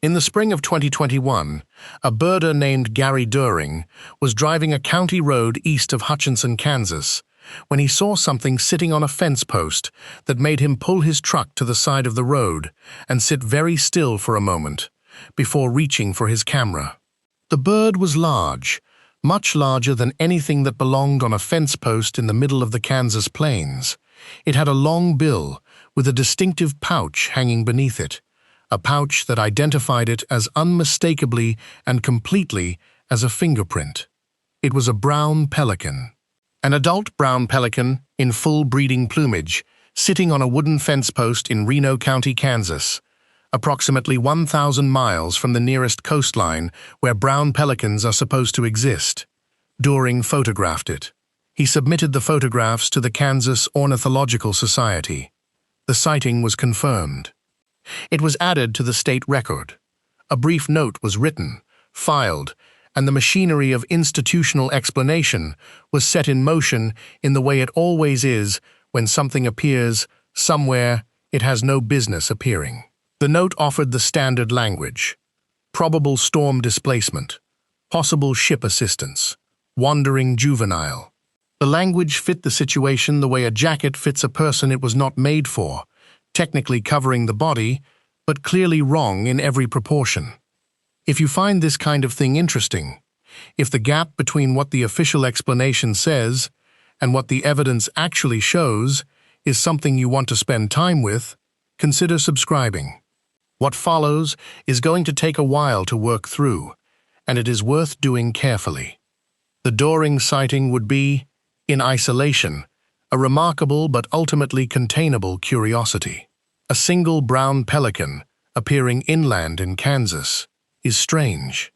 In the spring of 2021, a birder named Gary During was driving a county road east of Hutchinson, Kansas, when he saw something sitting on a fence post that made him pull his truck to the side of the road and sit very still for a moment before reaching for his camera. The bird was large, much larger than anything that belonged on a fence post in the middle of the Kansas plains. It had a long bill with a distinctive pouch hanging beneath it, a pouch that identified it as unmistakably and completely as a fingerprint. It was a brown pelican. An adult brown pelican in full breeding plumage, sitting on a wooden fence post in Reno County, Kansas, approximately 1,000 miles from the nearest coastline where brown pelicans are supposed to exist. During photographed it. He submitted the photographs to the Kansas Ornithological Society. The sighting was confirmed. It was added to the state record. A brief note was written, filed, and the machinery of institutional explanation was set in motion in the way it always is when something appears somewhere it has no business appearing. The note offered the standard language: probable storm displacement, possible ship assistance, wandering juvenile. The language fit the situation the way a jacket fits a person it was not made for, technically covering the body, but clearly wrong in every proportion. If you find this kind of thing interesting, if the gap between what the official explanation says and what the evidence actually shows is something you want to spend time with, consider subscribing. What follows is going to take a while to work through, and it is worth doing carefully. The During sighting would be, in isolation, a remarkable but ultimately containable curiosity. A single brown pelican appearing inland in Kansas is strange.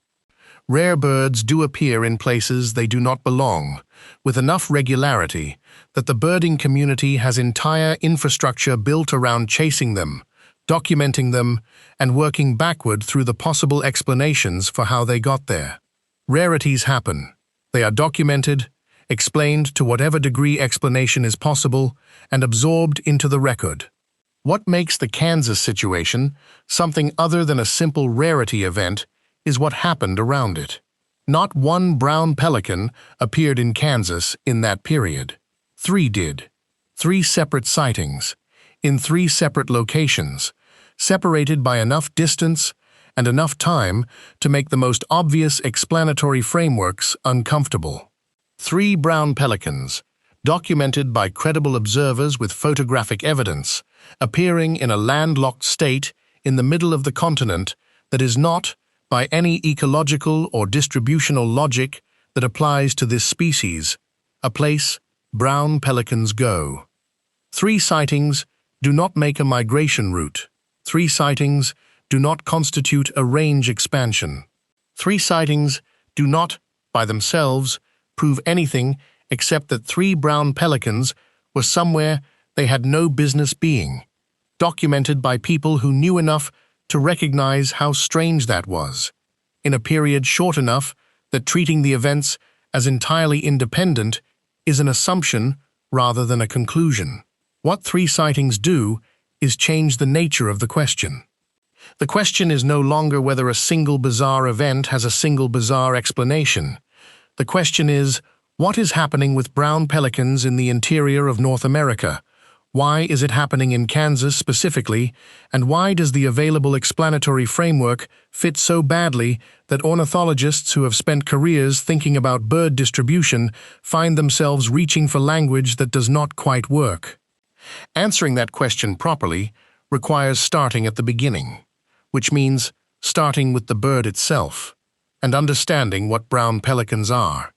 Rare birds do appear in places they do not belong, with enough regularity that the birding community has entire infrastructure built around chasing them, documenting them, and working backward through the possible explanations for how they got there. Rarities happen. They are documented, explained to whatever degree explanation is possible, and absorbed into the record. What makes the Kansas situation something other than a simple rarity event is what happened around it. Not one brown pelican appeared in Kansas in that period. 3 did. 3 separate sightings, in 3 separate locations, separated by enough distance and enough time to make the most obvious explanatory frameworks uncomfortable. 3 brown pelicans, documented by credible observers with photographic evidence, appearing in a landlocked state in the middle of the continent that is not, by any ecological or distributional logic that applies to this species, a place brown pelicans go. 3 sightings do not make a migration route. 3 sightings do not constitute a range expansion. 3 sightings do not, by themselves, prove anything except that 3 brown pelicans were somewhere they had no business being, documented by people who knew enough to recognize how strange that was, in a period short enough that treating the events as entirely independent is an assumption rather than a conclusion. What 3 sightings do is change the nature of the question. The question is no longer whether a single bizarre event has a single bizarre explanation. The question is, what is happening with brown pelicans in the interior of North America? Why is it happening in Kansas specifically, and why does the available explanatory framework fit so badly that ornithologists who have spent careers thinking about bird distribution find themselves reaching for language that does not quite work? Answering that question properly requires starting at the beginning, which means starting with the bird itself and understanding what brown pelicans are,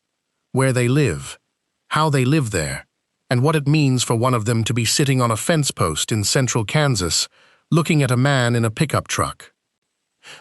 where they live, how they live there, and what it means for one of them to be sitting on a fence post in central Kansas, looking at a man in a pickup truck.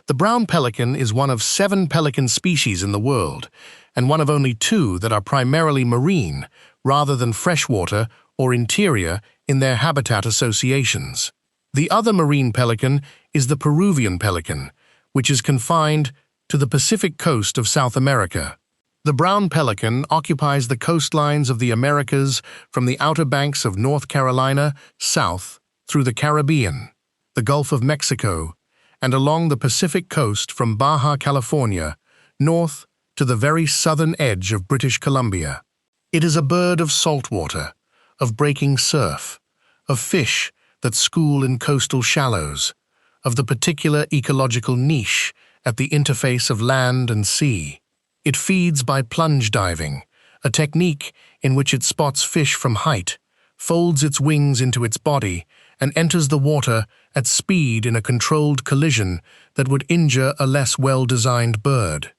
The brown pelican is one of 7 pelican species in the world, and one of only 2 that are primarily marine, rather than freshwater or interior in their habitat associations. The other marine pelican is the Peruvian pelican, which is confined to the Pacific coast of South America. The brown pelican occupies the coastlines of the Americas from the Outer Banks of North Carolina south through the Caribbean, the Gulf of Mexico, and along the Pacific coast from Baja California, north to the very southern edge of British Columbia. It is a bird of salt water, of breaking surf, of fish that school in coastal shallows, of the particular ecological niche at the interface of land and sea. It feeds by plunge diving, a technique in which it spots fish from height, folds its wings into its body, and enters the water at speed in a controlled collision that would injure a less well-designed bird.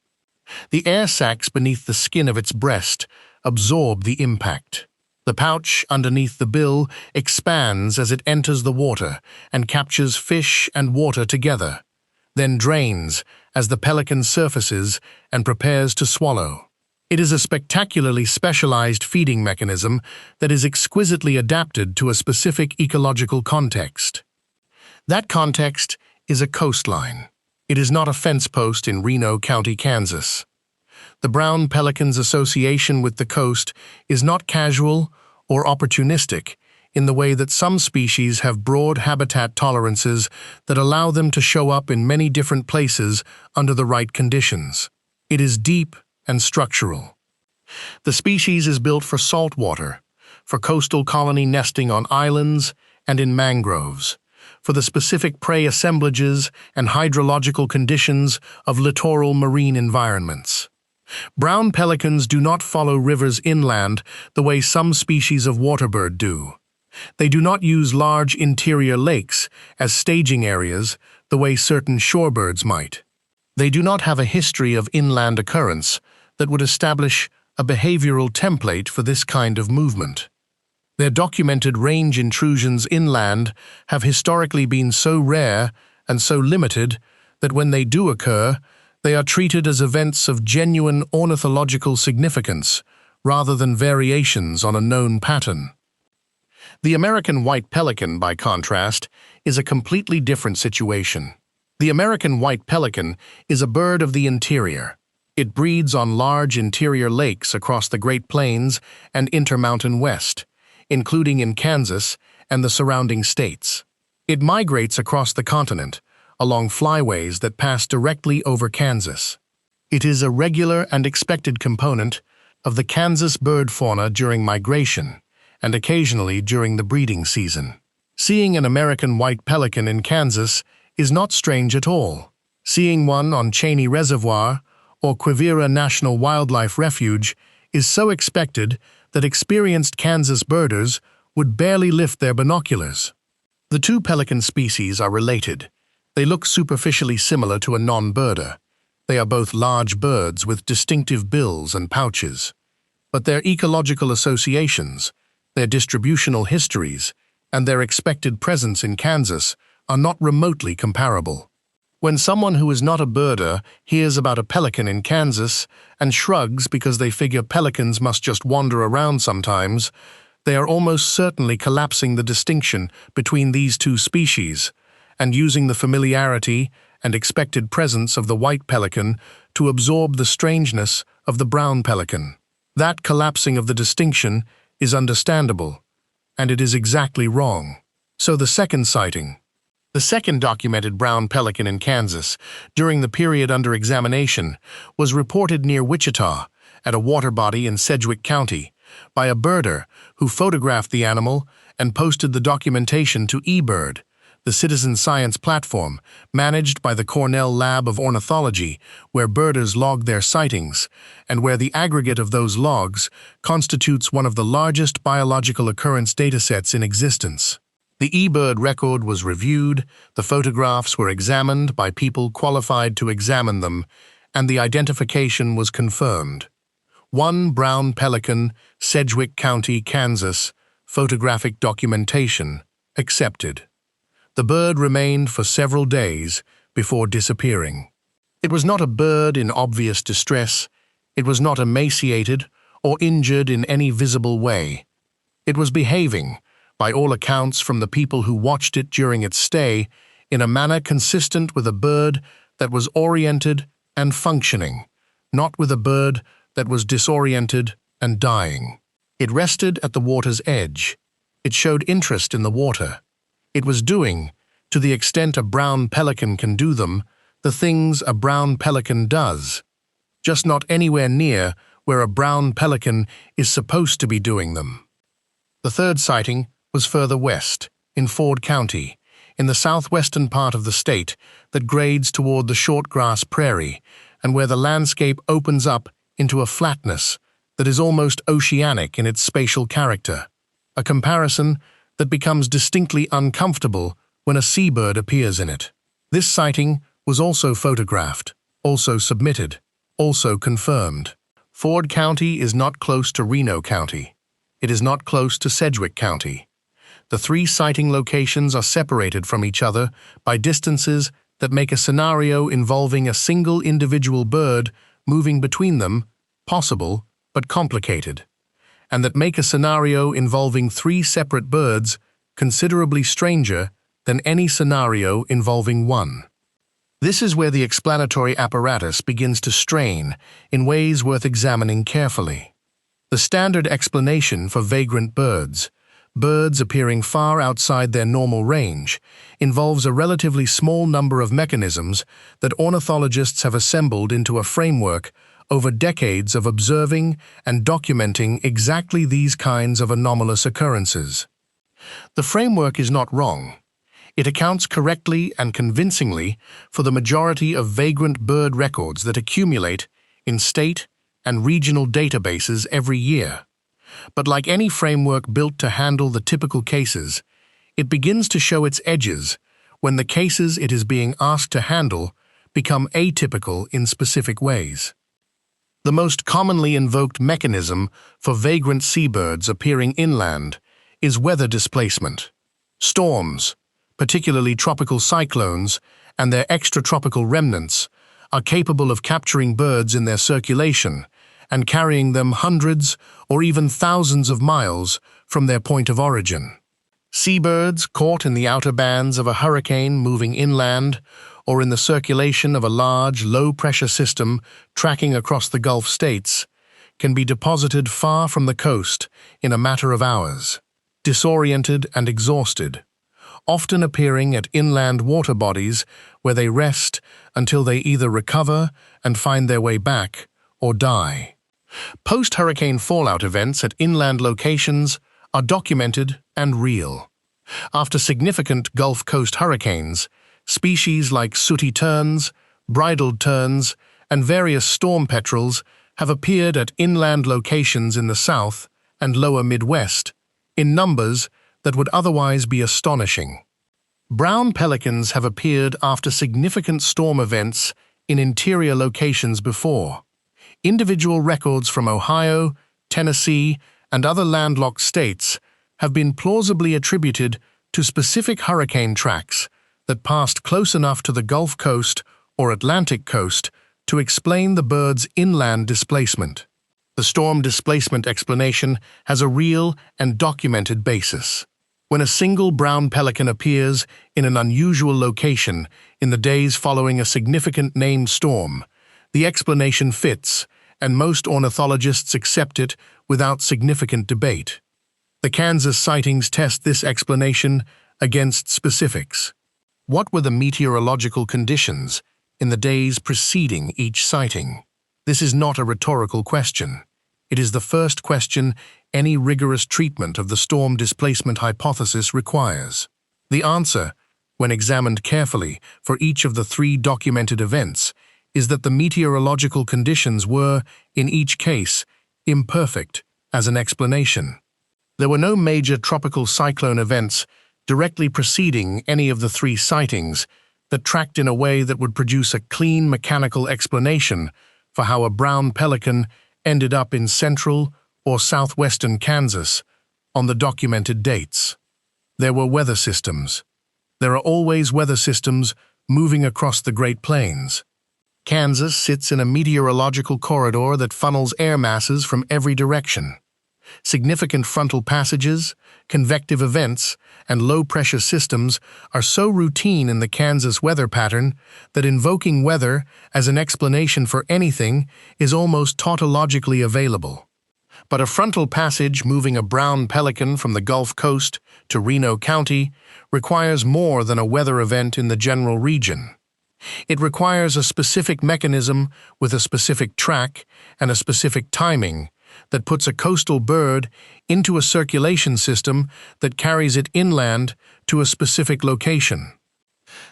The air sacs beneath the skin of its breast absorb the impact. The pouch underneath the bill expands as it enters the water and captures fish and water together, then drains as the pelican surfaces and prepares to swallow. It is a spectacularly specialized feeding mechanism that is exquisitely adapted to a specific ecological context. That context is a coastline. It is not a fence post in Reno County, Kansas. The brown pelican's association with the coast is not casual or opportunistic in the way that some species have broad habitat tolerances that allow them to show up in many different places under the right conditions. It is deep and structural. The species is built for salt water, for coastal colony nesting on islands and in mangroves, for the specific prey assemblages and hydrological conditions of littoral marine environments. Brown pelicans do not follow rivers inland the way some species of waterbird do. They do not use large interior lakes as staging areas the way certain shorebirds might. They do not have a history of inland occurrence that would establish a behavioral template for this kind of movement. Their documented range intrusions inland have historically been so rare and so limited that when they do occur, they are treated as events of genuine ornithological significance rather than variations on a known pattern. The American white pelican, by contrast, is a completely different situation. The American white pelican is a bird of the interior. It breeds on large interior lakes across the Great Plains and Intermountain West, including in Kansas and the surrounding states. It migrates across the continent, along flyways that pass directly over Kansas. It is a regular and expected component of the Kansas bird fauna during migration, and occasionally during the breeding season. Seeing an American white pelican in Kansas is not strange at all. Seeing one on Cheney Reservoir or Quivira National Wildlife Refuge is so expected that experienced Kansas birders would barely lift their binoculars. The two pelican species are related. They look superficially similar to a non-birder. They are both large birds with distinctive bills and pouches. But their ecological associations, their distributional histories, and their expected presence in Kansas are not remotely comparable. When someone who is not a birder hears about a pelican in Kansas and shrugs because they figure pelicans must just wander around sometimes, they are almost certainly collapsing the distinction between these two species and using the familiarity and expected presence of the white pelican to absorb the strangeness of the brown pelican. That collapsing of the distinction is understandable, and it is exactly wrong. So the second sighting. The second documented brown pelican in Kansas, during the period under examination, was reported near Wichita, at a water body in Sedgwick County, by a birder who photographed the animal and posted the documentation to eBird, the citizen science platform managed by the Cornell Lab of Ornithology, where birders log their sightings, and where the aggregate of those logs constitutes one of the largest biological occurrence datasets in existence. The eBird record was reviewed, the photographs were examined by people qualified to examine them, and the identification was confirmed. One brown pelican, Sedgwick County, Kansas, photographic documentation, accepted. The bird remained for several days before disappearing. It was not a bird in obvious distress. It was not emaciated or injured in any visible way. It was behaving, by all accounts from the people who watched it during its stay, in a manner consistent with a bird that was oriented and functioning, not with a bird that was disoriented and dying. It rested at the water's edge. It showed interest in the water. It was doing, to the extent a brown pelican can do them, the things a brown pelican does, just not anywhere near where a brown pelican is supposed to be doing them. The third sighting was further west, in Ford County, in the southwestern part of the state that grades toward the shortgrass prairie and where the landscape opens up into a flatness that is almost oceanic in its spatial character, a comparison that becomes distinctly uncomfortable when a seabird appears in it. This sighting was also photographed, also submitted, also confirmed. Ford County is not close to Reno County. It is not close to Sedgwick County. The three sighting locations are separated from each other by distances that make a scenario involving a single individual bird moving between them possible but complicated, and that make a scenario involving three separate birds considerably stranger than any scenario involving one. This is where the explanatory apparatus begins to strain in ways worth examining carefully. The standard explanation for vagrant birds, birds appearing far outside their normal range, involves a relatively small number of mechanisms that ornithologists have assembled into a framework over decades of observing and documenting exactly these kinds of anomalous occurrences. The framework is not wrong. It accounts correctly and convincingly for the majority of vagrant bird records that accumulate in state and regional databases every year. But like any framework built to handle the typical cases, it begins to show its edges when the cases it is being asked to handle become atypical in specific ways. The most commonly invoked mechanism for vagrant seabirds appearing inland is weather displacement. Storms, particularly tropical cyclones and their extratropical remnants, are capable of capturing birds in their circulation and carrying them hundreds or even thousands of miles from their point of origin. Seabirds caught in the outer bands of a hurricane moving inland or in the circulation of a large, low-pressure system tracking across the Gulf states can be deposited far from the coast in a matter of hours, disoriented and exhausted, often appearing at inland water bodies where they rest until they either recover and find their way back or die. Post-hurricane fallout events at inland locations are documented and real. After significant Gulf Coast hurricanes, species like sooty terns, bridled terns, and various storm petrels have appeared at inland locations in the South and lower Midwest in numbers that would otherwise be astonishing. Brown pelicans have appeared after significant storm events in interior locations before. Individual records from Ohio, Tennessee, and other landlocked states have been plausibly attributed to specific hurricane tracks that passed close enough to the Gulf Coast or Atlantic coast to explain the bird's inland displacement. The storm displacement explanation has a real and documented basis. When a single brown pelican appears in an unusual location in the days following a significant named storm, the explanation fits, and most ornithologists accept it without significant debate. The Kansas sightings test this explanation against specifics. What were the meteorological conditions in the days preceding each sighting? This is not a rhetorical question. It is the first question any rigorous treatment of the storm displacement hypothesis requires. The answer, when examined carefully for each of the three documented events, is that the meteorological conditions were, in each case, imperfect as an explanation. There were no major tropical cyclone events directly preceding any of the three sightings that tracked in a way that would produce a clean mechanical explanation for how a brown pelican ended up in central or southwestern Kansas on the documented dates. There were weather systems. There are always weather systems moving across the Great Plains. Kansas sits in a meteorological corridor that funnels air masses from every direction. Significant frontal passages, convective events, and low-pressure systems are so routine in the Kansas weather pattern that invoking weather as an explanation for anything is almost tautologically available. But a frontal passage moving a brown pelican from the Gulf Coast to Reno County requires more than a weather event in the general region. It requires a specific mechanism with a specific track and a specific timing that puts a coastal bird into a circulation system that carries it inland to a specific location.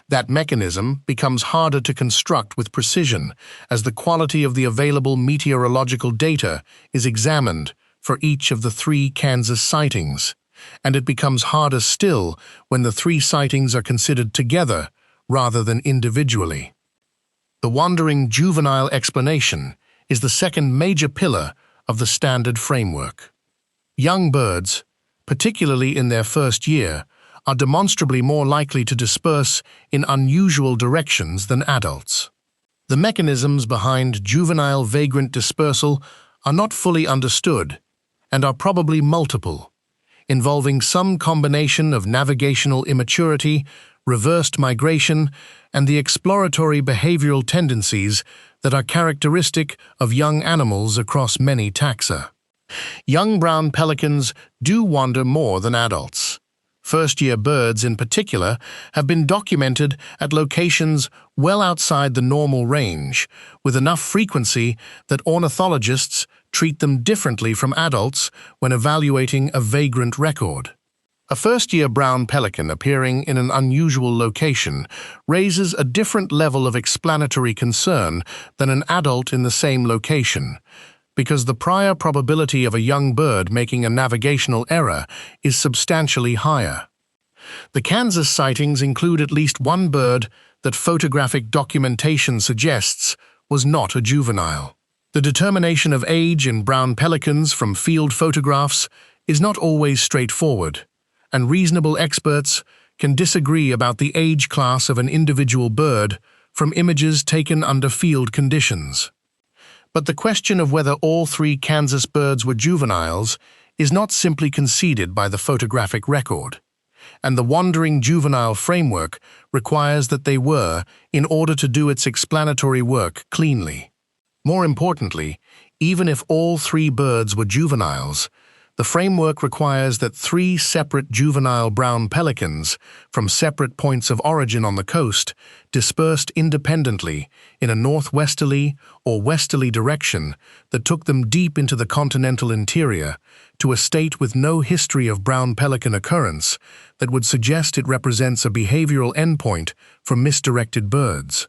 That mechanism becomes harder to construct with precision as the quality of the available meteorological data is examined for each of the 3 Kansas sightings, and it becomes harder still when the 3 sightings are considered together rather than individually. The wandering juvenile explanation is the second major pillar of the standard framework. Young birds, particularly in their first year, are demonstrably more likely to disperse in unusual directions than adults. The mechanisms behind juvenile vagrant dispersal are not fully understood and are probably multiple, involving some combination of navigational immaturity, reversed migration, and the exploratory behavioral tendencies that are characteristic of young animals across many taxa. Young brown pelicans do wander more than adults. First-year birds, in particular, have been documented at locations well outside the normal range, with enough frequency that ornithologists treat them differently from adults when evaluating a vagrant record. A first-year brown pelican appearing in an unusual location raises a different level of explanatory concern than an adult in the same location, because the prior probability of a young bird making a navigational error is substantially higher. The Kansas sightings include at least one bird that photographic documentation suggests was not a juvenile. The determination of age in brown pelicans from field photographs is not always straightforward, and reasonable experts can disagree about the age class of an individual bird from images taken under field conditions. But the question of whether all 3 Kansas birds were juveniles is not simply conceded by the photographic record, and the wandering juvenile framework requires that they were in order to do its explanatory work cleanly. More importantly, even if all 3 birds were juveniles, the framework requires that 3 separate juvenile brown pelicans from separate points of origin on the coast dispersed independently in a northwesterly or westerly direction that took them deep into the continental interior to a state with no history of brown pelican occurrence that would suggest it represents a behavioral endpoint for misdirected birds.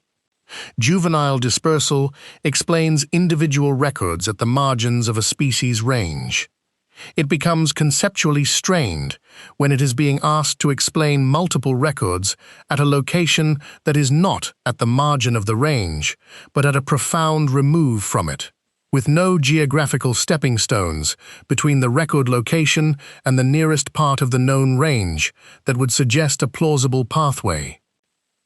Juvenile dispersal explains individual records at the margins of a species range. It becomes conceptually strained when it is being asked to explain multiple records at a location that is not at the margin of the range, but at a profound remove from it, with no geographical stepping stones between the record location and the nearest part of the known range that would suggest a plausible pathway.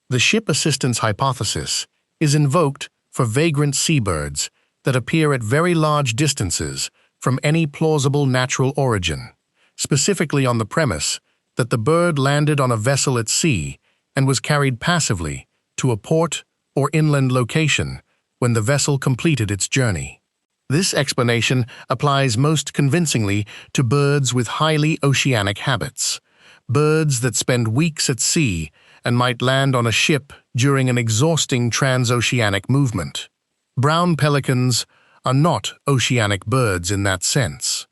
The ship assistance hypothesis is invoked for vagrant seabirds that appear at very large distances from any plausible natural origin, specifically on the premise that the bird landed on a vessel at sea and was carried passively to a port or inland location when the vessel completed its journey. This explanation applies most convincingly to birds with highly oceanic habits, birds that spend weeks at sea and might land on a ship during an exhausting transoceanic movement. Brown pelicans are not oceanic birds in that sense.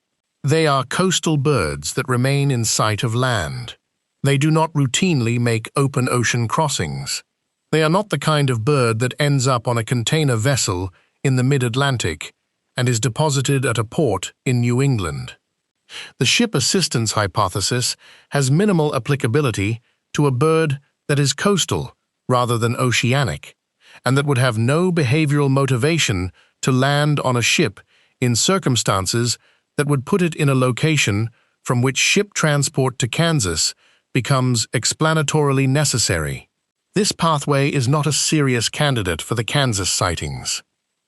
They are coastal birds that remain in sight of land. They do not routinely make open ocean crossings. They are not the kind of bird that ends up on a container vessel in the mid-Atlantic and is deposited at a port in New England. The ship assistance hypothesis has minimal applicability to a bird that is coastal rather than oceanic, and that would have no behavioral motivation to land on a ship in circumstances that would put it in a location from which ship transport to Kansas becomes explanatorily necessary. This pathway is not a serious candidate for the Kansas sightings.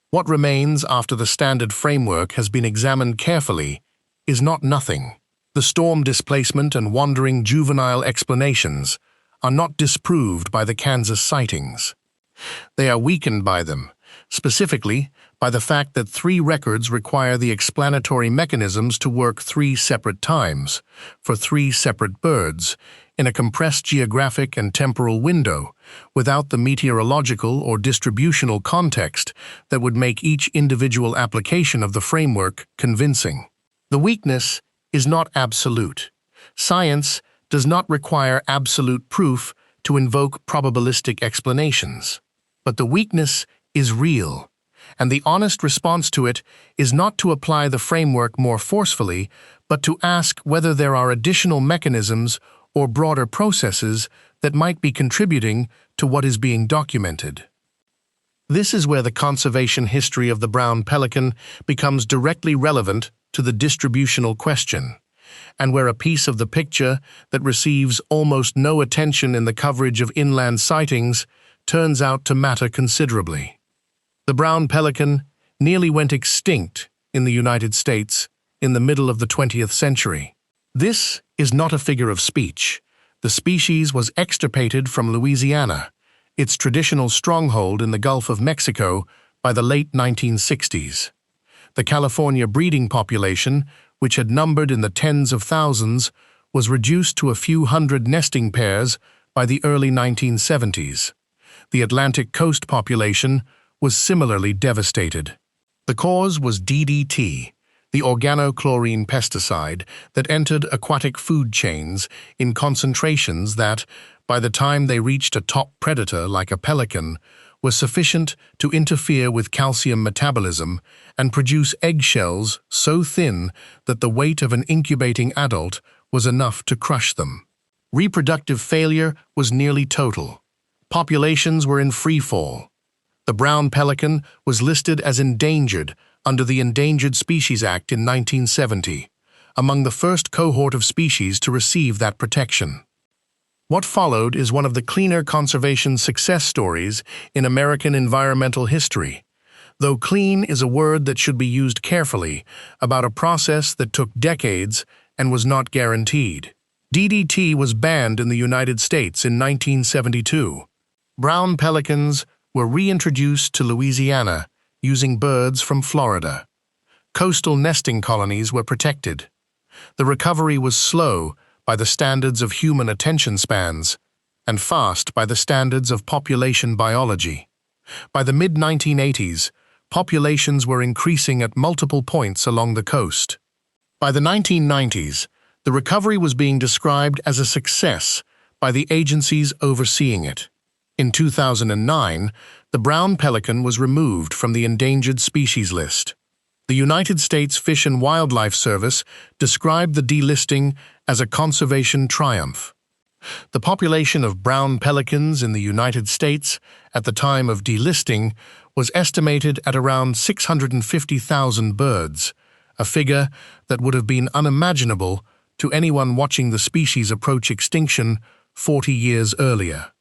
What remains after the standard framework has been examined carefully is not nothing. The storm displacement and wandering juvenile explanations are not disproved by the Kansas sightings. They are weakened by them specifically by the fact that 3 records require the explanatory mechanisms to work 3 separate times, for 3 separate birds, in a compressed geographic and temporal window, without the meteorological or distributional context that would make each individual application of the framework convincing. The weakness is not absolute. Science does not require absolute proof to invoke probabilistic explanations. But the weakness is real, and the honest response to it is not to apply the framework more forcefully, but to ask whether there are additional mechanisms or broader processes that might be contributing to what is being documented. This is where the conservation history of the brown pelican becomes directly relevant to the distributional question, and where a piece of the picture that receives almost no attention in the coverage of inland sightings turns out to matter considerably. The brown pelican nearly went extinct in the United States in the middle of the 20th century. This is not a figure of speech. The species was extirpated from Louisiana, its traditional stronghold in the Gulf of Mexico, by the late 1960s. The California breeding population, which had numbered in the tens of thousands, was reduced to a few hundred nesting pairs by the early 1970s. The Atlantic coast population was similarly devastated. The cause was DDT, the organochlorine pesticide that entered aquatic food chains in concentrations that, by the time they reached a top predator like a pelican, was sufficient to interfere with calcium metabolism and produce eggshells so thin that the weight of an incubating adult was enough to crush them. Reproductive failure was nearly total. Populations were in free fall. The brown pelican was listed as endangered under the Endangered Species Act in 1970, among the first cohort of species to receive that protection. What followed is one of the cleaner conservation success stories in American environmental history, though clean is a word that should be used carefully about a process that took decades and was not guaranteed. DDT was banned in the United States in 1972. Brown pelicans were reintroduced to Louisiana using birds from Florida. Coastal nesting colonies were protected. The recovery was slow by the standards of human attention spans, and fast by the standards of population biology. By the mid-1980s, populations were increasing at multiple points along the coast. By the 1990s, the recovery was being described as a success by the agencies overseeing it. In 2009, the brown pelican was removed from the endangered species list. The United States Fish and Wildlife Service described the delisting as a conservation triumph. The population of brown pelicans in the United States at the time of delisting was estimated at around 650,000 birds, a figure that would have been unimaginable to anyone watching the species approach extinction 40 years earlier.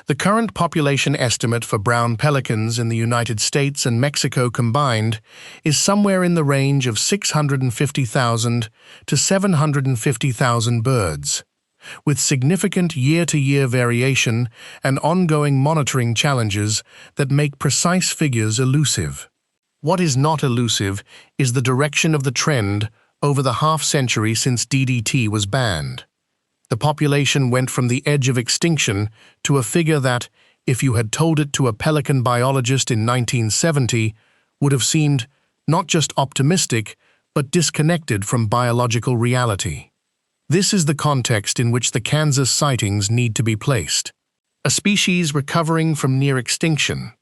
The current population estimate for brown pelicans in the United States and Mexico combined is somewhere in the range of 650,000 to 750,000 birds, with significant year-to-year variation and ongoing monitoring challenges that make precise figures elusive. What is not elusive is the direction of the trend over the half-century since DDT was banned. The population went from the edge of extinction to a figure that, if you had told it to a pelican biologist in 1970, would have seemed not just optimistic, but disconnected from biological reality. This is the context in which the Kansas sightings need to be placed. A species recovering from near extinction,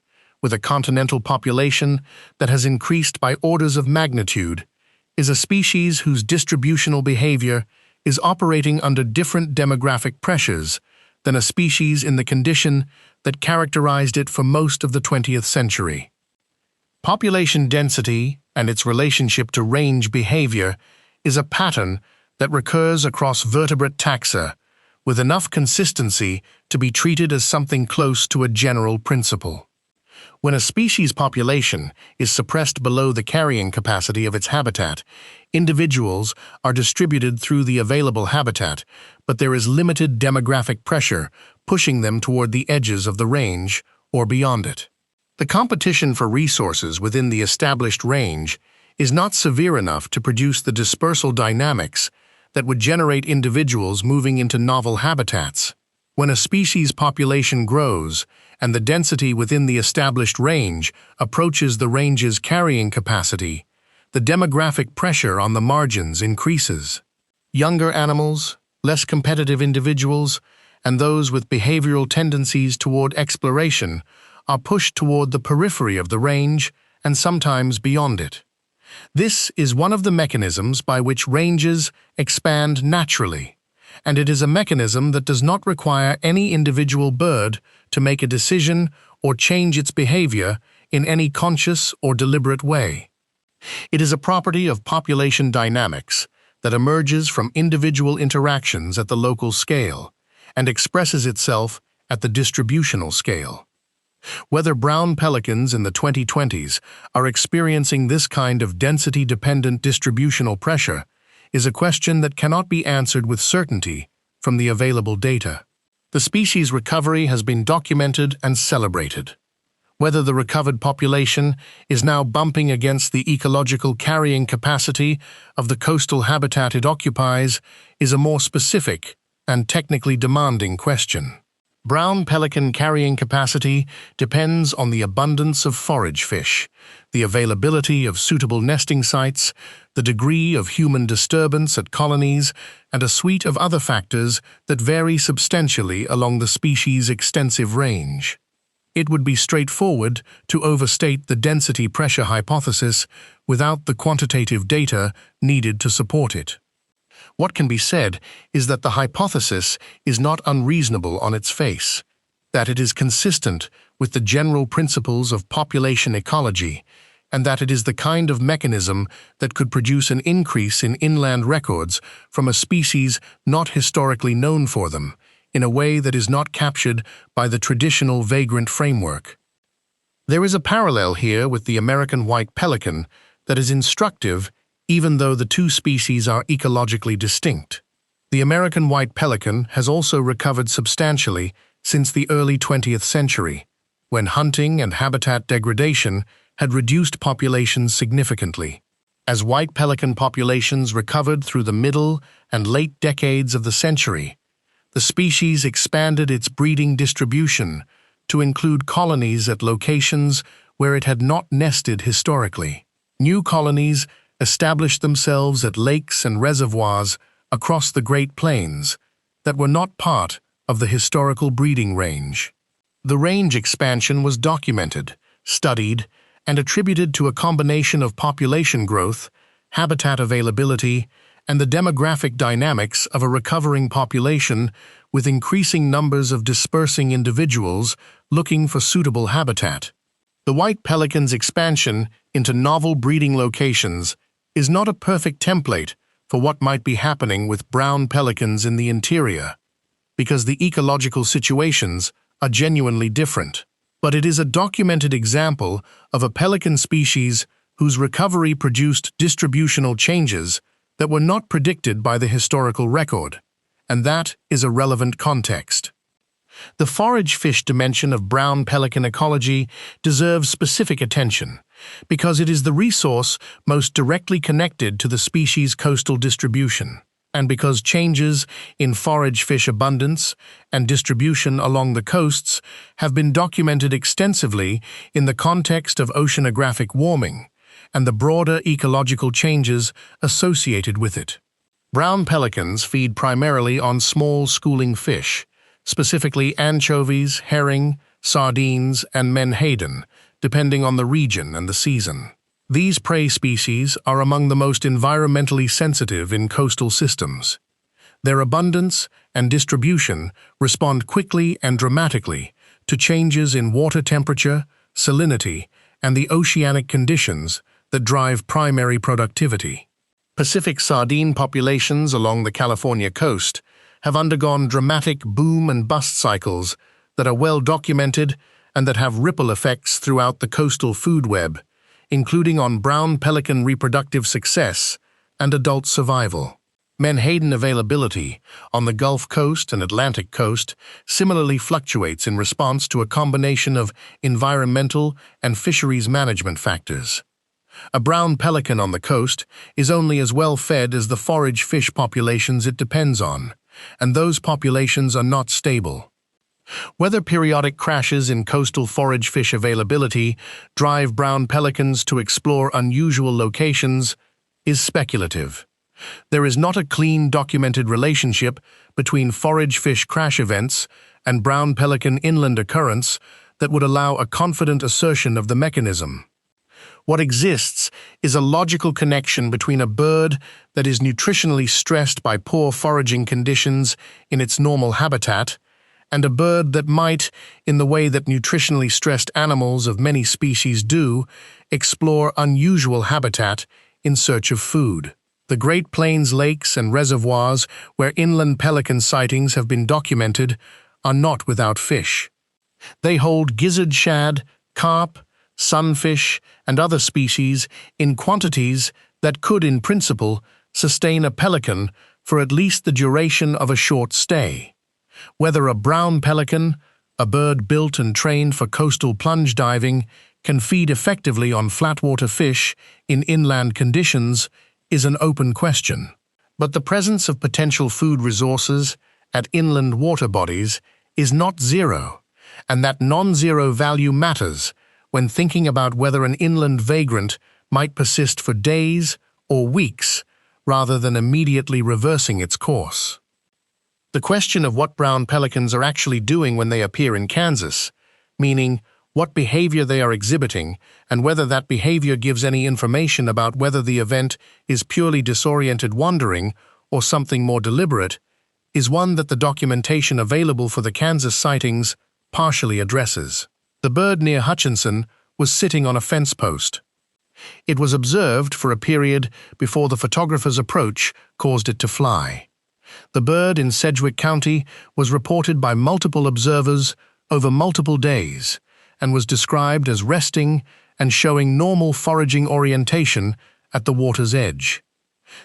with a continental population that has increased by orders of magnitude, is a species whose distributional behavior is operating under different demographic pressures than a species in the condition that characterized it for most of the 20th century. Population density and its relationship to range behavior is a pattern that recurs across vertebrate taxa, with enough consistency to be treated as something close to a general principle. When a species population is suppressed below the carrying capacity of its habitat, individuals are distributed through the available habitat, but there is limited demographic pressure pushing them toward the edges of the range or beyond it. The competition for resources within the established range is not severe enough to produce the dispersal dynamics that would generate individuals moving into novel habitats. When a species population grows and the density within the established range approaches the range's carrying capacity, the demographic pressure on the margins increases. Younger animals, less competitive individuals, and those with behavioral tendencies toward exploration are pushed toward the periphery of the range and sometimes beyond it. This is one of the mechanisms by which ranges expand naturally, and it is a mechanism that does not require any individual bird to make a decision or change its behavior in any conscious or deliberate way. It is a property of population dynamics that emerges from individual interactions at the local scale and expresses itself at the distributional scale. Whether brown pelicans in the 2020s are experiencing this kind of density-dependent distributional pressure is a question that cannot be answered with certainty from the available data. The species recovery has been documented and celebrated. Whether the recovered population is now bumping against the ecological carrying capacity of the coastal habitat it occupies is a more specific and technically demanding question. Brown pelican carrying capacity depends on the abundance of forage fish, the availability of suitable nesting sites, the degree of human disturbance at colonies, and a suite of other factors that vary substantially along the species' extensive range. It would be straightforward to overstate the density pressure hypothesis without the quantitative data needed to support it. What can be said is that the hypothesis is not unreasonable on its face, that it is consistent with the general principles of population ecology, and that it is the kind of mechanism that could produce an increase in inland records from a species not historically known for them, in a way that is not captured by the traditional vagrant framework. There is a parallel here with the American white pelican that is instructive even though the two species are ecologically distinct. The American white pelican has also recovered substantially since the early 20th century, when hunting and habitat degradation had reduced populations significantly. As white pelican populations recovered through the middle and late decades of the century, the species expanded its breeding distribution to include colonies at locations where it had not nested historically. New colonies established themselves at lakes and reservoirs across the Great Plains that were not part of the historical breeding range. The range expansion was documented, studied, and attributed to a combination of population growth, habitat availability, and the demographic dynamics of a recovering population with increasing numbers of dispersing individuals looking for suitable habitat. The white pelican's expansion into novel breeding locations is not a perfect template for what might be happening with brown pelicans in the interior, because the ecological situations are genuinely different. But it is a documented example of a pelican species whose recovery produced distributional changes that were not predicted by the historical record, and that is a relevant context. The forage fish dimension of brown pelican ecology deserves specific attention, because it is the resource most directly connected to the species' coastal distribution, and because changes in forage fish abundance and distribution along the coasts have been documented extensively in the context of oceanographic warming and the broader ecological changes associated with it. Brown pelicans feed primarily on small schooling fish, specifically anchovies, herring, sardines, and menhaden, depending on the region and the season. These prey species are among the most environmentally sensitive in coastal systems. Their abundance and distribution respond quickly and dramatically to changes in water temperature, salinity, and the oceanic conditions that drive primary productivity. Pacific sardine populations along the California coast have undergone dramatic boom and bust cycles that are well documented and that have ripple effects throughout the coastal food web, including on brown pelican reproductive success and adult survival. Menhaden availability on the Gulf Coast and Atlantic Coast similarly fluctuates in response to a combination of environmental and fisheries management factors. A brown pelican on the coast is only as well fed as the forage fish populations it depends on, and those populations are not stable. Whether periodic crashes in coastal forage fish availability drive brown pelicans to explore unusual locations is speculative. There is not a clean documented relationship between forage fish crash events and brown pelican inland occurrence that would allow a confident assertion of the mechanism. What exists is a logical connection between a bird that is nutritionally stressed by poor foraging conditions in its normal habitat and a bird that might, in the way that nutritionally stressed animals of many species do, explore unusual habitat in search of food. The Great Plains lakes and reservoirs where inland pelican sightings have been documented are not without fish. They hold gizzard shad, carp, sunfish, and other species in quantities that could, in principle, sustain a pelican for at least the duration of a short stay. Whether a brown pelican, a bird built and trained for coastal plunge diving, can feed effectively on flatwater fish in inland conditions is an open question. But the presence of potential food resources at inland water bodies is not zero, and that non-zero value matters when thinking about whether an inland vagrant might persist for days or weeks rather than immediately reversing its course. The question of what brown pelicans are actually doing when they appear in Kansas, meaning what behavior they are exhibiting and whether that behavior gives any information about whether the event is purely disoriented wandering or something more deliberate, is one that the documentation available for the Kansas sightings partially addresses. The bird near Hutchinson was sitting on a fence post. It was observed for a period before the photographer's approach caused it to fly. The bird in Sedgwick County was reported by multiple observers over multiple days and was described as resting and showing normal foraging orientation at the water's edge.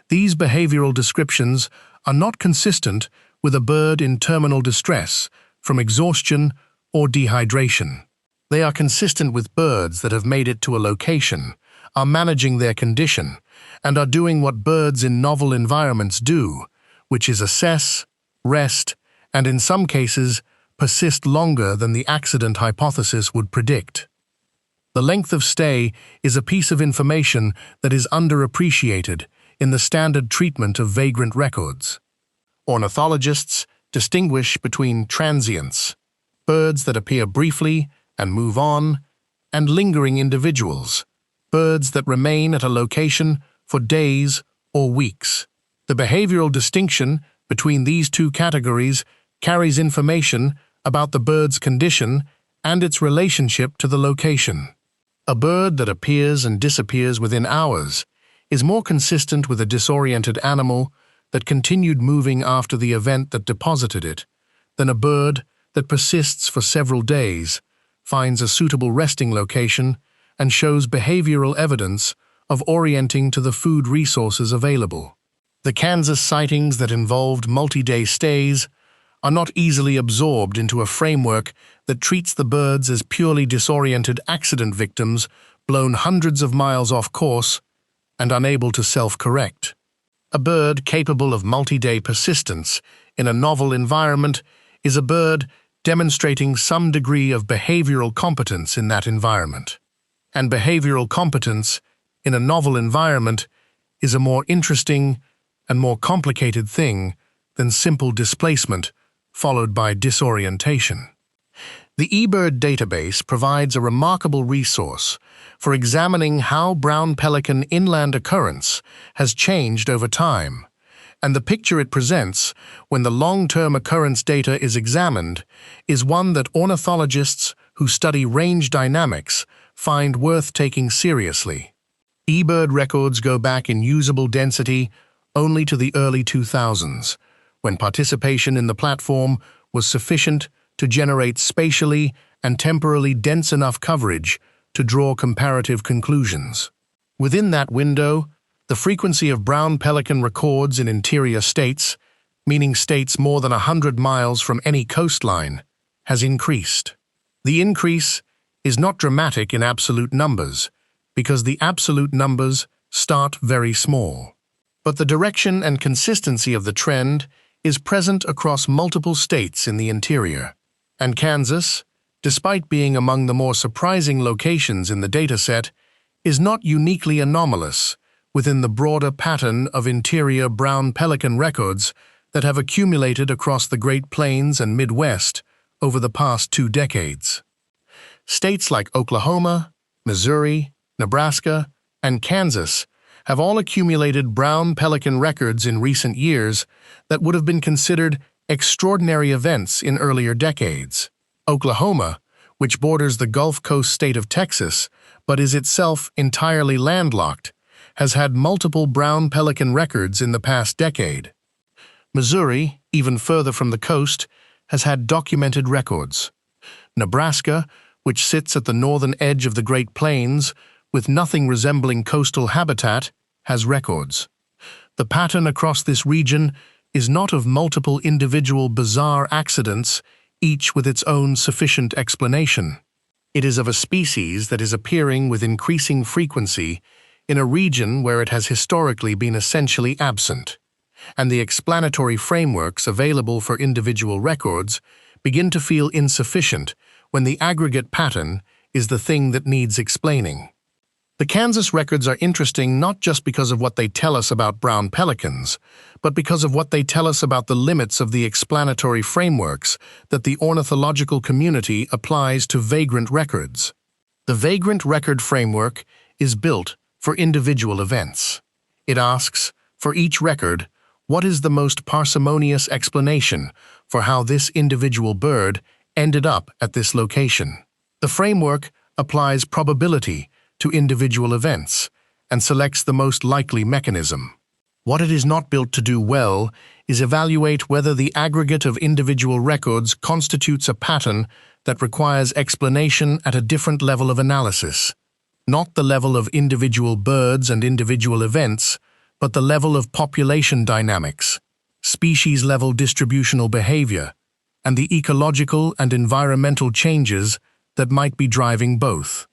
These behavioral descriptions are not consistent with a bird in terminal distress from exhaustion or dehydration. They are consistent with birds that have made it to a location, are managing their condition, and are doing what birds in novel environments do, which is assess, rest, and in some cases, persist longer than the accident hypothesis would predict. The length of stay is a piece of information that is underappreciated in the standard treatment of vagrant records. Ornithologists distinguish between transients, birds that appear briefly and move on, and lingering individuals, birds that remain at a location for days or weeks. The behavioral distinction between these two categories carries information about the bird's condition and its relationship to the location. A bird that appears and disappears within hours is more consistent with a disoriented animal that continued moving after the event that deposited it than a bird that persists for several days, finds a suitable resting location, and shows behavioral evidence of orienting to the food resources available. The Kansas sightings that involved multi-day stays are not easily absorbed into a framework that treats the birds as purely disoriented accident victims blown hundreds of miles off course and unable to self-correct. A bird capable of multi-day persistence in a novel environment is a bird demonstrating some degree of behavioral competence in that environment. And behavioral competence in a novel environment is a more interesting and more complicated thing than simple displacement followed by disorientation. The eBird database provides a remarkable resource for examining how brown pelican inland occurrence has changed over time, and the picture it presents when the long-term occurrence data is examined is one that ornithologists who study range dynamics find worth taking seriously. eBird records go back in usable density only to the early 2000s, when participation in the platform was sufficient to generate spatially and temporally dense enough coverage to draw comparative conclusions. Within that window, The frequency of brown pelican records in interior states, meaning states more than 100 miles from any coastline, has increased. The increase is not dramatic in absolute numbers, because the absolute numbers start very small. But the direction and consistency of the trend is present across multiple states in the interior. And Kansas, despite being among the more surprising locations in the dataset, is not uniquely anomalous within the broader pattern of interior brown pelican records that have accumulated across the Great Plains and Midwest over the past 2 decades. States like Oklahoma, Missouri, Nebraska, and Kansas have all accumulated brown pelican records in recent years that would have been considered extraordinary events in earlier decades. Oklahoma, which borders the Gulf Coast state of Texas but is itself entirely landlocked, has had multiple brown pelican records in the past decade. Missouri, even further from the coast, has had documented records. Nebraska, which sits at the northern edge of the Great Plains, with nothing resembling coastal habitat, has records. The pattern across this region is not of multiple individual bizarre accidents, each with its own sufficient explanation. It is of a species that is appearing with increasing frequency in a region where it has historically been essentially absent, and the explanatory frameworks available for individual records begin to feel insufficient when the aggregate pattern is the thing that needs explaining. The Kansas records are interesting not just because of what they tell us about brown pelicans, but because of what they tell us about the limits of the explanatory frameworks that the ornithological community applies to vagrant records. The vagrant record framework is built for individual events. It asks, for each record, what is the most parsimonious explanation for how this individual bird ended up at this location? The framework applies probability to individual events and selects the most likely mechanism. What it is not built to do well is evaluate whether the aggregate of individual records constitutes a pattern that requires explanation at a different level of analysis, not the level of individual birds and individual events, but the level of population dynamics, species-level distributional behavior, and the ecological and environmental changes that might be driving both.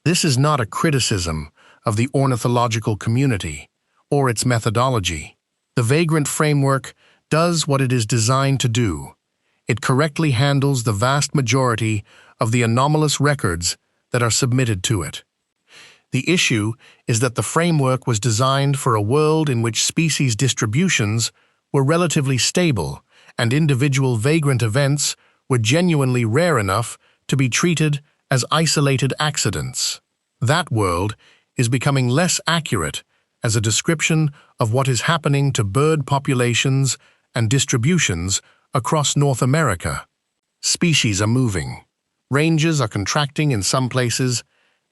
This is not a criticism of the ornithological community or its methodology. The vagrant framework does what it is designed to do. It correctly handles the vast majority of the anomalous records that are submitted to it. The issue is that the framework was designed for a world in which species distributions were relatively stable and individual vagrant events were genuinely rare enough to be treated as isolated accidents. That world is becoming less accurate as a description of what is happening to bird populations and distributions across North America. Species are moving. Ranges are contracting in some places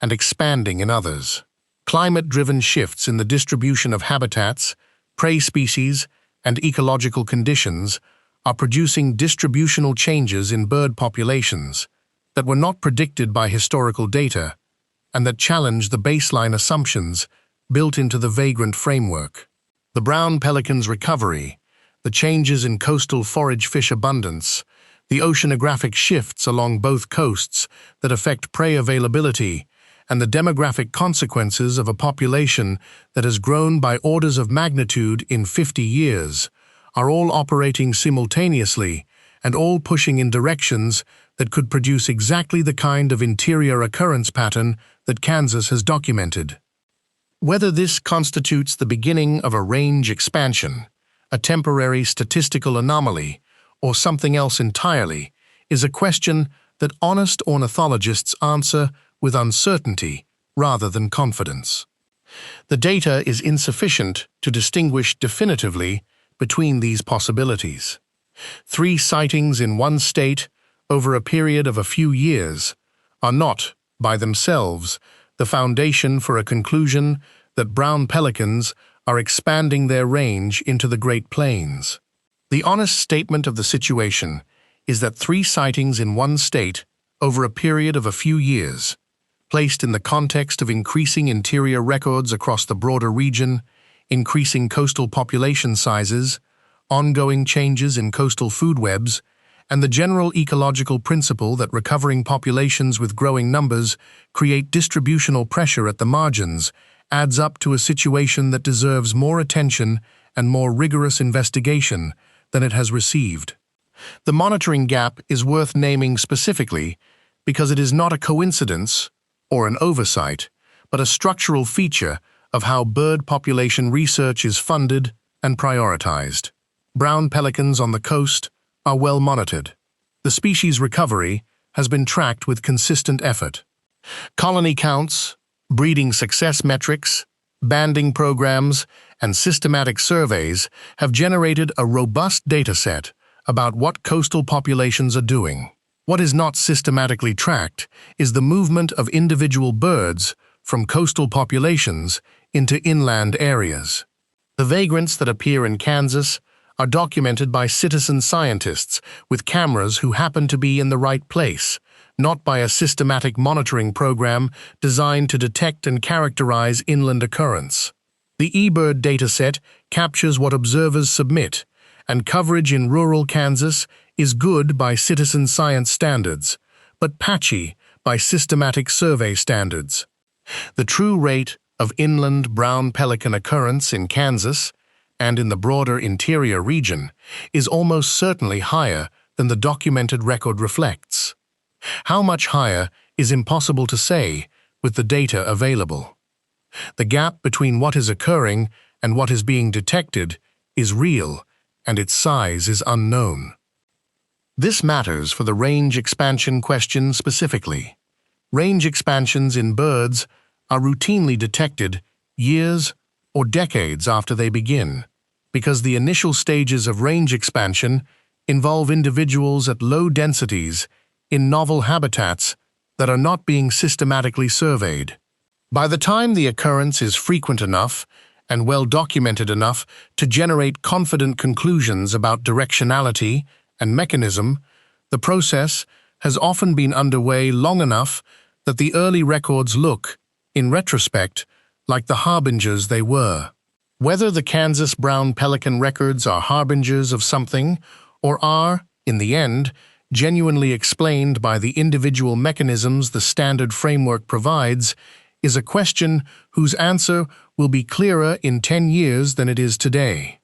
and expanding in others. Climate-driven shifts in the distribution of habitats, prey species, and ecological conditions are producing distributional changes in bird populations that were not predicted by historical data and that challenge the baseline assumptions built into the vagrant framework. The brown pelican's recovery, the changes in coastal forage fish abundance, the oceanographic shifts along both coasts that affect prey availability, and the demographic consequences of a population that has grown by orders of magnitude in 50 years, are all operating simultaneously and all pushing in directions that could produce exactly the kind of interior occurrence pattern that Kansas has documented. Whether this constitutes the beginning of a range expansion, a temporary statistical anomaly, or something else entirely, is a question that honest ornithologists answer with uncertainty rather than confidence. The data is insufficient to distinguish definitively between these possibilities. 3 sightings in one state over a period of a few years are not, by themselves, the foundation for a conclusion that brown pelicans are expanding their range into the Great Plains. The honest statement of the situation is that 3 sightings in one state over a period of a few years placed in the context of increasing interior records across the broader region, increasing coastal population sizes, ongoing changes in coastal food webs, and the general ecological principle that recovering populations with growing numbers create distributional pressure at the margins, adds up to a situation that deserves more attention and more rigorous investigation than it has received. The monitoring gap is worth naming specifically because it is not a coincidence or an oversight, but a structural feature of how bird population research is funded and prioritized. Brown pelicans on the coast are well monitored. The species recovery has been tracked with consistent effort. Colony counts, breeding success metrics, banding programs, and systematic surveys have generated a robust dataset about what coastal populations are doing. What is not systematically tracked is the movement of individual birds from coastal populations into inland areas. The vagrants that appear in Kansas are documented by citizen scientists with cameras who happen to be in the right place, not by a systematic monitoring program designed to detect and characterize inland occurrence. The eBird dataset captures what observers submit, and coverage in rural Kansas is good by citizen science standards, but patchy by systematic survey standards. The true rate of inland brown pelican occurrence in Kansas and in the broader interior region is almost certainly higher than the documented record reflects. How much higher is impossible to say with the data available. The gap between what is occurring and what is being detected is real, and its size is unknown. This matters for the range expansion question specifically. Range expansions in birds are routinely detected years or decades after they begin, because the initial stages of range expansion involve individuals at low densities in novel habitats that are not being systematically surveyed. By the time the occurrence is frequent enough and well documented enough to generate confident conclusions about directionality and mechanism, the process has often been underway long enough that the early records look, in retrospect, like the harbingers they were. Whether the Kansas brown pelican records are harbingers of something or are, in the end, genuinely explained by the individual mechanisms the standard framework provides is a question whose answer will be clearer in 10 years than it is today.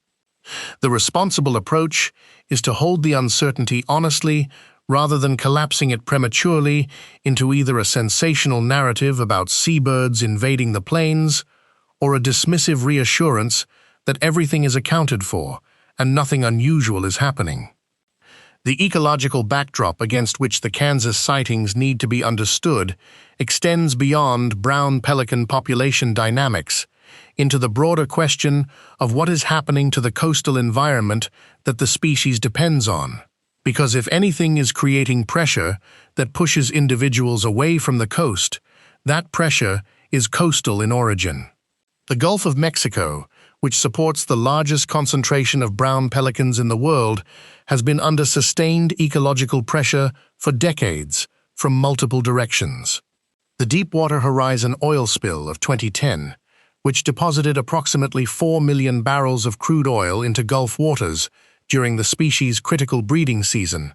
The responsible approach is to hold the uncertainty honestly rather than collapsing it prematurely into either a sensational narrative about seabirds invading the plains or a dismissive reassurance that everything is accounted for and nothing unusual is happening. The ecological backdrop against which the Kansas sightings need to be understood extends beyond brown pelican population dynamics into the broader question of what is happening to the coastal environment that the species depends on. Because if anything is creating pressure that pushes individuals away from the coast, that pressure is coastal in origin. The Gulf of Mexico, which supports the largest concentration of brown pelicans in the world, has been under sustained ecological pressure for decades from multiple directions. The Deepwater Horizon oil spill of 2010, which deposited approximately 4 million barrels of crude oil into Gulf waters during the species' critical breeding season,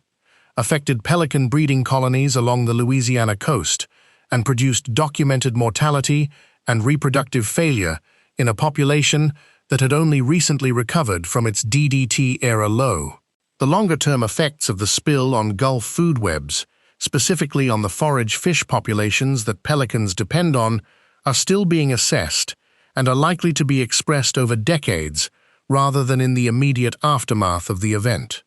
affected pelican breeding colonies along the Louisiana coast and produced documented mortality and reproductive failure in a population that had only recently recovered from its DDT-era low. The longer-term effects of the spill on Gulf food webs, specifically on the forage fish populations that pelicans depend on, are still being assessed and are likely to be expressed over decades rather than in the immediate aftermath of the event.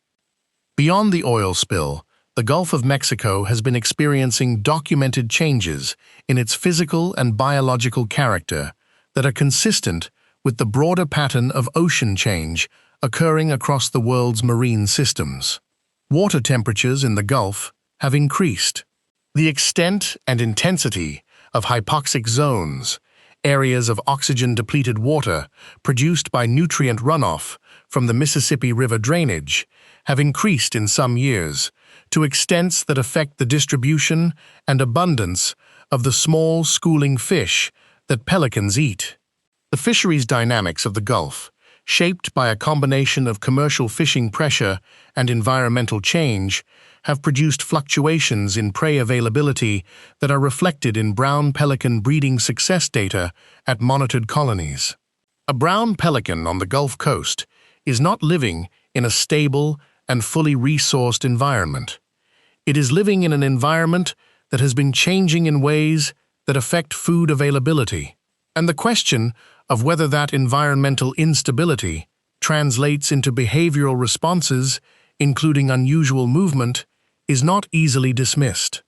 Beyond the oil spill, the Gulf of Mexico has been experiencing documented changes in its physical and biological character that are consistent with the broader pattern of ocean change occurring across the world's marine systems. Water temperatures in the Gulf have increased. The extent and intensity of hypoxic zones, areas of oxygen-depleted water produced by nutrient runoff from the Mississippi River drainage, have increased in some years to extents that affect the distribution and abundance of the small, schooling fish that pelicans eat. The fisheries dynamics of the Gulf, shaped by a combination of commercial fishing pressure and environmental change, have produced fluctuations in prey availability that are reflected in brown pelican breeding success data at monitored colonies. A brown pelican on the Gulf Coast is not living in a stable and fully resourced environment. It is living in an environment that has been changing in ways that affect food availability. And the question of whether that environmental instability translates into behavioral responses, including unusual movement, is not easily dismissed.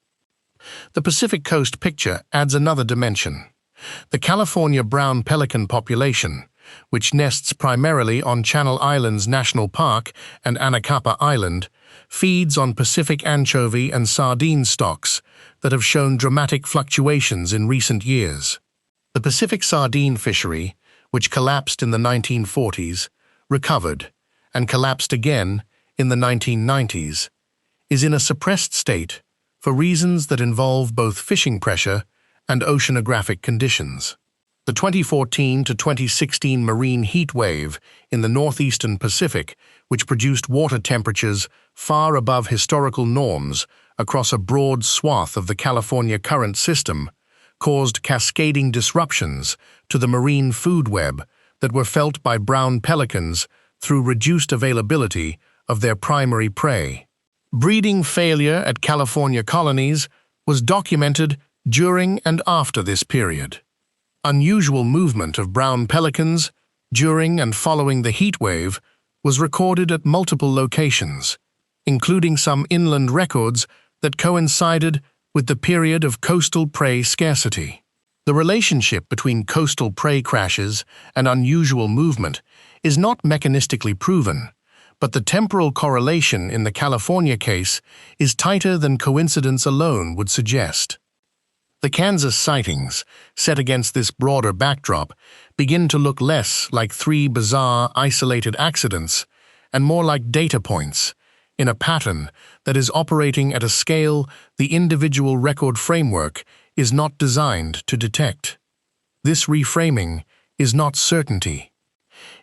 The Pacific Coast picture adds another dimension. The California brown pelican population, which nests primarily on Channel Islands National Park and Anacapa Island, feeds on Pacific anchovy and sardine stocks that have shown dramatic fluctuations in recent years. The Pacific sardine fishery, which collapsed in the 1940s, recovered, and collapsed again in the 1990s, is in a suppressed state for reasons that involve both fishing pressure and oceanographic conditions. The 2014 to 2016 marine heat wave in the northeastern Pacific, which produced water temperatures far above historical norms across a broad swath of the California current system, caused cascading disruptions to the marine food web that were felt by brown pelicans through reduced availability of their primary prey. Breeding failure at California colonies was documented during and after this period. Unusual movement of brown pelicans during and following the heat wave was recorded at multiple locations, including some inland records that coincided with the period of coastal prey scarcity. The relationship between coastal prey crashes and unusual movement is not mechanistically proven, but the temporal correlation in the California case is tighter than coincidence alone would suggest. The Kansas sightings, set against this broader backdrop, begin to look less like three bizarre, isolated accidents and more like data points in a pattern that is operating at a scale the individual record framework is not designed to detect. This reframing is not certainty.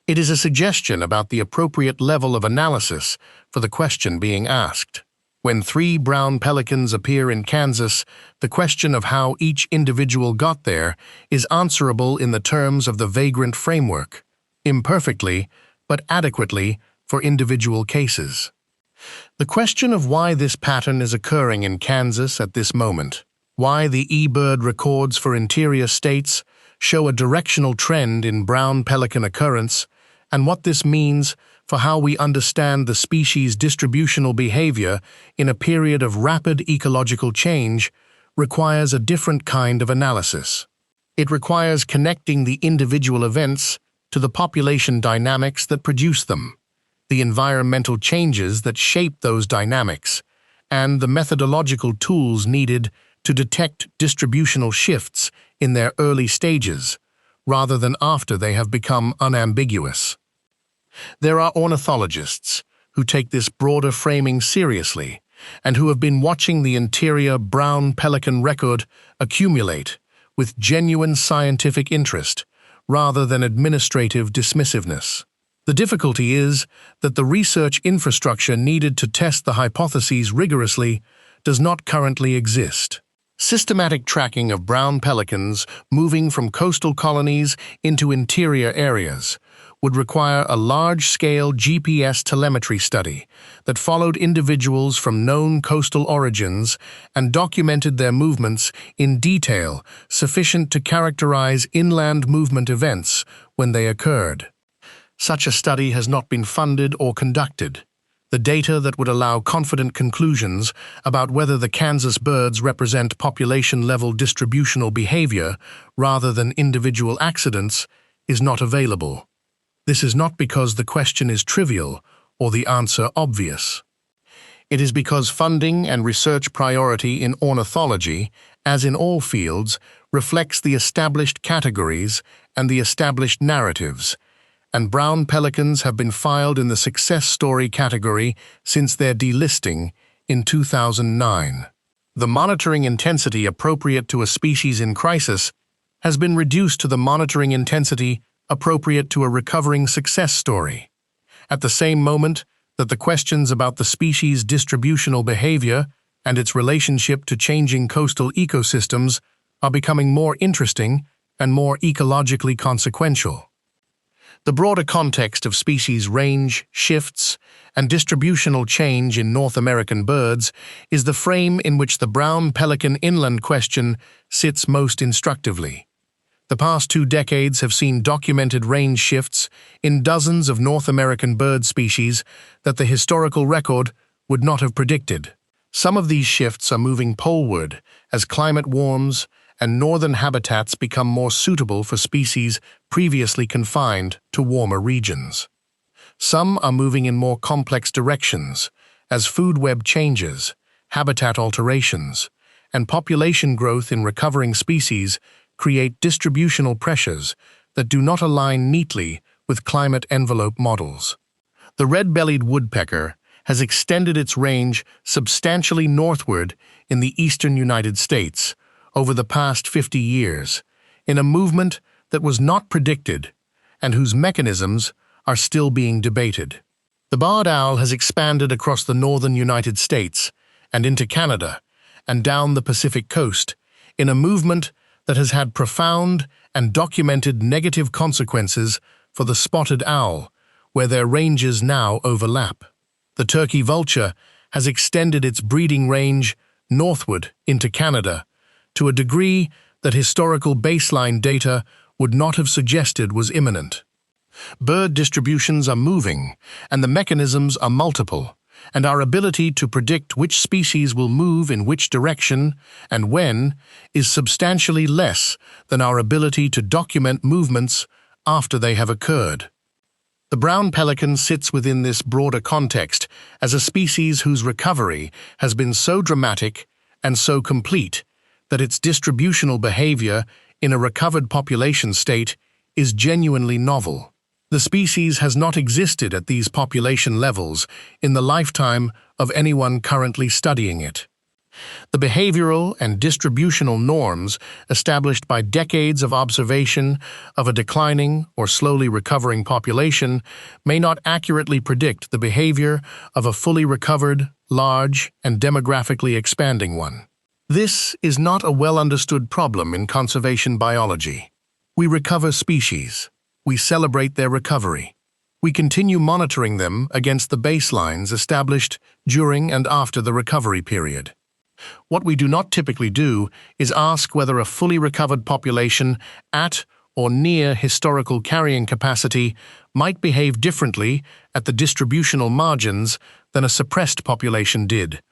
It is a suggestion about the appropriate level of analysis for the question being asked. When three brown pelicans appear in Kansas, the question of how each individual got there is answerable in the terms of the vagrant framework, imperfectly but adequately for individual cases. The question of why this pattern is occurring in Kansas at this moment, why the eBird records for interior states show a directional trend in brown pelican occurrence, and what this means for how we understand the species' distributional behavior in a period of rapid ecological change, requires a different kind of analysis. It requires connecting the individual events to the population dynamics that produce them, the environmental changes that shape those dynamics, and the methodological tools needed to detect distributional shifts in their early stages, rather than after they have become unambiguous. There are ornithologists who take this broader framing seriously and who have been watching the interior brown pelican record accumulate with genuine scientific interest rather than administrative dismissiveness. The difficulty is that the research infrastructure needed to test the hypotheses rigorously does not currently exist. Systematic tracking of brown pelicans moving from coastal colonies into interior areas would require a large-scale GPS telemetry study that followed individuals from known coastal origins and documented their movements in detail sufficient to characterize inland movement events when they occurred. Such a study has not been funded or conducted. The data that would allow confident conclusions about whether the Kansas birds represent population-level distributional behavior rather than individual accidents is not available. This is not because the question is trivial or the answer obvious. It is because funding and research priority in ornithology, as in all fields, reflects the established categories and the established narratives, and brown pelicans have been filed in the success story category since their delisting in 2009. The monitoring intensity appropriate to a species in crisis has been reduced to the monitoring intensity appropriate to a recovering success story. At the same moment that the questions about the species' distributional behavior and its relationship to changing coastal ecosystems are becoming more interesting and more ecologically consequential. The broader context of species range, shifts, and distributional change in North American birds is the frame in which the brown pelican inland question sits most instructively. The past 2 decades have seen documented range shifts in dozens of North American bird species that the historical record would not have predicted. Some of these shifts are moving poleward as climate warms and northern habitats become more suitable for species previously confined to warmer regions. Some are moving in more complex directions as food web changes, habitat alterations, and population growth in recovering species create distributional pressures that do not align neatly with climate envelope models. The red-bellied woodpecker has extended its range substantially northward in the eastern United States over the past 50 years, in a movement that was not predicted and whose mechanisms are still being debated. The barred owl has expanded across the northern United States and into Canada and down the Pacific coast in a movement that has had profound and documented negative consequences for the spotted owl, where their ranges now overlap. The turkey vulture has extended its breeding range northward into Canada to a degree that historical baseline data would not have suggested was imminent. Bird distributions are moving, and the mechanisms are multiple, and our ability to predict which species will move in which direction and when is substantially less than our ability to document movements after they have occurred. The brown pelican sits within this broader context as a species whose recovery has been so dramatic and so complete that its distributional behavior in a recovered population state is genuinely novel. The species has not existed at these population levels in the lifetime of anyone currently studying it. The behavioral and distributional norms established by decades of observation of a declining or slowly recovering population may not accurately predict the behavior of a fully recovered, large, and demographically expanding one. This is not a well-understood problem in conservation biology. We recover species. We celebrate their recovery. We continue monitoring them against the baselines established during and after the recovery period. What we do not typically do is ask whether a fully recovered population at or near historical carrying capacity might behave differently at the distributional margins than a suppressed population did,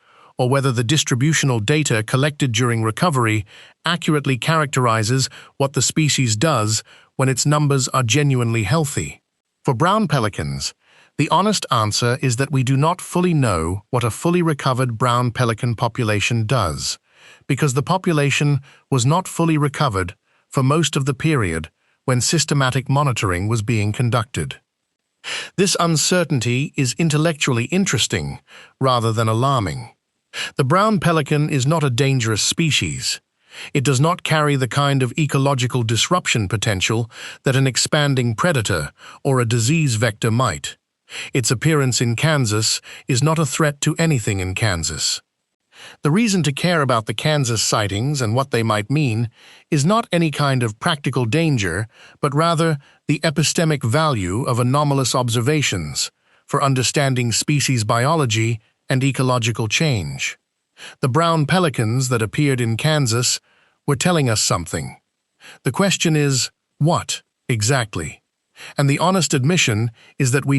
or whether the distributional data collected during recovery accurately characterizes what the species does when its numbers are genuinely healthy. For brown pelicans, the honest answer is that we do not fully know what a fully recovered brown pelican population does, because the population was not fully recovered for most of the period when systematic monitoring was being conducted. This uncertainty is intellectually interesting rather than alarming. The brown pelican is not a dangerous species. It does not carry the kind of ecological disruption potential that an expanding predator or a disease vector might. Its appearance in Kansas is not a threat to anything in Kansas. The reason to care about the Kansas sightings and what they might mean is not any kind of practical danger, but rather the epistemic value of anomalous observations for understanding species biology and ecological change. The brown pelicans that appeared in Kansas were telling us something. The question is, what exactly? And the honest admission is that we